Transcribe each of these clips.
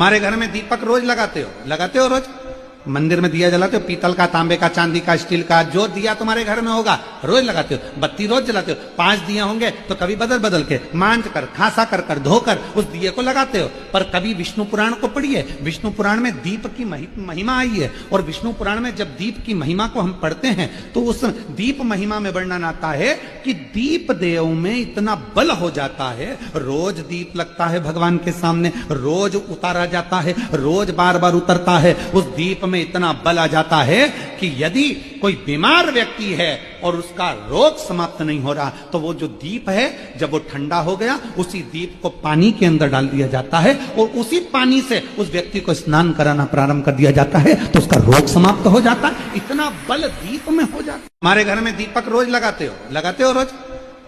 हमारे घर में दीपक रोज लगाते हो रोज? मंदिर में दिया जलाते हो? पीतल का, तांबे का, चांदी का, स्टील का, जो दिया तुम्हारे घर में होगा रोज लगाते हो। बत्ती रोज जलाते हो। 5 दिया होंगे तो कभी बदल बदल के मांझ कर, खासा कर धोकर उस दिए को लगाते हो। पर कभी विष्णु पुराण को पढ़िए। विष्णु पुराण में दीप की महिमा आई है, और विष्णु पुराण में जब दीप की महिमा को हम पढ़ते हैं तो उस दीप महिमा में वर्णन आता है कि दीप देव में इतना बल हो जाता है, रोज दीप लगता है भगवान के सामने, रोज उतारा जाता है, रोज बार बार उतरता है, उस दीप में इतना बल आ जाता है कि यदि कोई बीमार व्यक्ति है और उसका रोग समाप्त नहीं हो रहा तो वो जो दीप है जब वो ठंडा हो गया उसी दीप को पानी के अंदर डाल दिया जाता है और उसी पानी से उस व्यक्ति को स्नान कराना प्रारंभ कर दिया जाता है तो उसका रोग समाप्त हो जाता है। इतना बल दीप में हो जाता है। हमारे घर में दीपक रोज लगाते हो रोज?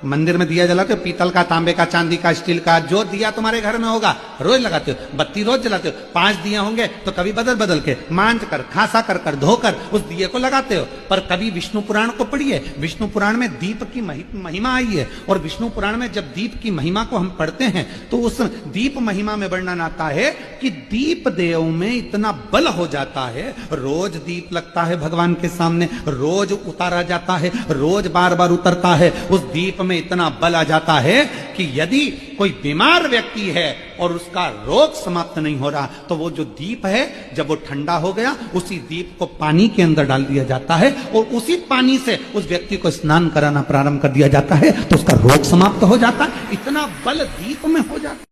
मंदिर में दिया जलाते हो? पीतल का, तांबे का, चांदी का, स्टील का, जो दिया तुम्हारे घर में होगा रोज लगाते हो। बत्ती रोज जलाते हो। 5 दिया होंगे तो कभी बदल बदल के मांझ कर, खासा कर धोकर उस दिए को लगाते हो। पर कभी विष्णु पुराण को पढ़िए। विष्णु पुराण में दीप की महिमा आई है, और विष्णु पुराण में जब दीप की महिमा को हम पढ़ते हैं तो उस दीप महिमा में वर्णन आता है कि दीप देव में इतना बल हो जाता है, रोज दीप लगता है भगवान के सामने, रोज उतारा जाता है, रोज बार बार उतरता है, उस दीप में इतना बल आ जाता है कि यदि कोई बीमार व्यक्ति है और उसका रोग समाप्त नहीं हो रहा तो वो जो दीप है जब वो ठंडा हो गया उसी दीप को पानी के अंदर डाल दिया जाता है और उसी पानी से उस व्यक्ति को स्नान कराना प्रारंभ कर दिया जाता है तो उसका रोग समाप्त हो जाता है। इतना बल दीप में हो जाता है।